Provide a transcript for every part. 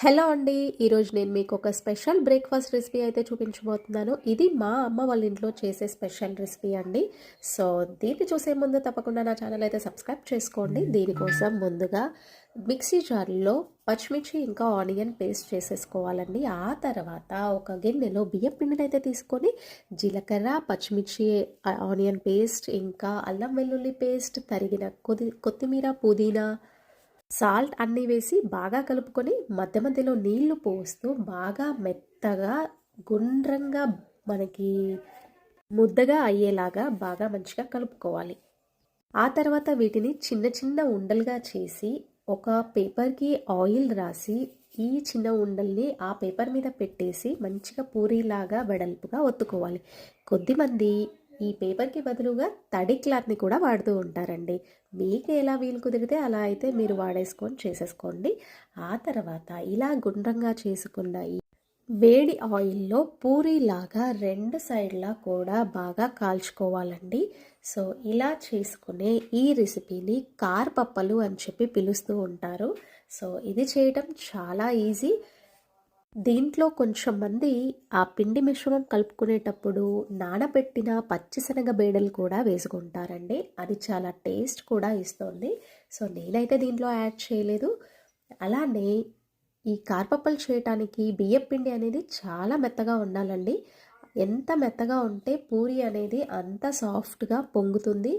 Hello అండి. ఈరోజు నేను మీకు ఒక స్పెషల్ బ్రేక్ఫాస్ట్ రెసిపీ అయితే చూపించబోతున్నాను. ఇది మా అమ్మ వాళ్ళ ఇంట్లో చేసే స్పెషల్ రెసిపీ అండి. సో దీన్ని చూసే ముందు తప్పకుండా నా ఛానల్ అయితే సబ్స్క్రైబ్ చేసుకోండి. దీనికోసం ముందుగా మిక్సీ జార్లో పచ్చిమిర్చి ఇంకా ఆనియన్ పేస్ట్ చేసేసుకోవాలండి. ఆ తర్వాత ఒక గిన్నెలో బియ్యం పిండిని అయితే తీసుకొని జీలకర్ర, పచ్చిమిర్చి, ఆనియన్ పేస్ట్, ఇంకా అల్లం వెల్లుల్లి పేస్ట్, తరిగిన కొత్తిమీర, పుదీనా, సాల్ట్ అన్నీ వేసి బాగా కలుపుకొని మధ్య మధ్యలో నీళ్లు పోస్తూ బాగా మెత్తగా గుండ్రంగా మనకి ముద్దగా అయ్యేలాగా బాగా మంచిగా కలుపుకోవాలి. ఆ తర్వాత వీటిని చిన్న చిన్న ఉండలుగా చేసి ఒక పేపర్కి ఆయిల్ రాసి ఈ చిన్న ఉండల్ని ఆ పేపర్ మీద పెట్టేసి మంచిగా పూరీలాగా వెడల్పుగా ఒత్తుకోవాలి. కొద్దిమంది ఈ పేపర్కి బదులుగా తడి క్లాత్ని కూడా వాడుతూ ఉంటారండి. మీకు ఎలా వీలు కుదిరితే అలా అయితే మీరు వాడేసుకొని చేసేసుకోండి. ఆ తర్వాత ఇలా గుండ్రంగా చేసుకున్న ఈ వేడి ఆయిల్లో పూరీలాగా రెండు సైడ్లా కూడా బాగా కాల్చుకోవాలండి. సో ఇలా చేసుకునే ఈ రెసిపీని కార్పప్పలు అని చెప్పి పిలుస్తూ ఉంటారు. సో ఇది చేయటం చాలా ఈజీ. దీంట్లో కొంచెం మంది ఆ పిండి మిశ్రమం కలుపుకునేటప్పుడు నానబెట్టిన పచ్చిశనగ బేడలు కూడా వేసుకుంటారండి. అది చాలా టేస్ట్ కూడా ఇస్తుంది. సో నేనైతే దీంట్లో యాడ్ చేయలేదు. అలానే ఈ కార్పప్పలు చేయటానికి బియ్యం పిండి అనేది చాలా మెత్తగా ఉండాలండి. ఎంత మెత్తగా ఉంటే పూరి అనేది అంత సాఫ్ట్గా పొంగుతుంది.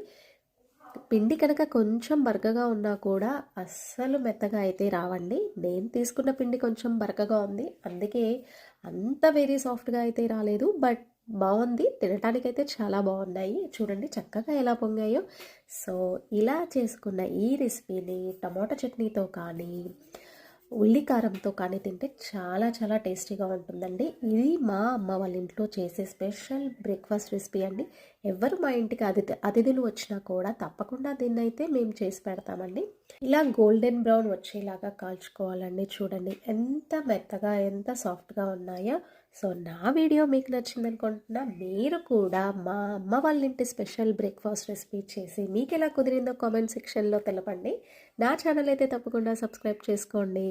పిండి కనుక కొంచెం బరకగా ఉన్నా కూడా అస్సలు మెత్తగా అయితే రావండి. నేను తీసుకున్న పిండి కొంచెం బరకగా ఉంది, అందుకే అంత వెరీ సాఫ్ట్గా అయితే రాలేదు. బట్ బాగుంది, తినటానికైతే చాలా బాగున్నాయి. చూడండి చక్కగా ఎలా పొంగాయో. సో ఇలా చేసుకున్న ఈ రెసిపీని టమాటా చట్నీతో కానీ ఉల్లికారంతో కానీ తింటే చాలా చాలా టేస్టీగా ఉంటుందండి. ఇది మా అమ్మ వాళ్ళ ఇంట్లో చేసే స్పెషల్ బ్రేక్ఫాస్ట్ రెసిపీ అండి. ఎవరు మా ఇంటికి అతిథులు వచ్చినా కూడా తప్పకుండా దీన్ని అయితే మేము చేసి పెడతామండి. ఇలా గోల్డెన్ బ్రౌన్ వచ్చేలాగా కాల్చుకోవాలండి. చూడండి ఎంత మెత్తగా ఎంత సాఫ్ట్గా ఉన్నాయో. సో నా వీడియో మీకు నచ్చింది అనుకుంటున్నా. మీరు కూడా మా అమ్మ వాళ్ళ ఇంటి స్పెషల్ బ్రేక్ఫాస్ట్ రెసిపీ చేసి మీకు ఎలా కుదిరిందో కామెంట్ సెక్షన్లో తెలపండి. నా ఛానల్ అయితే తప్పకుండా సబ్స్క్రైబ్ చేసుకోండి.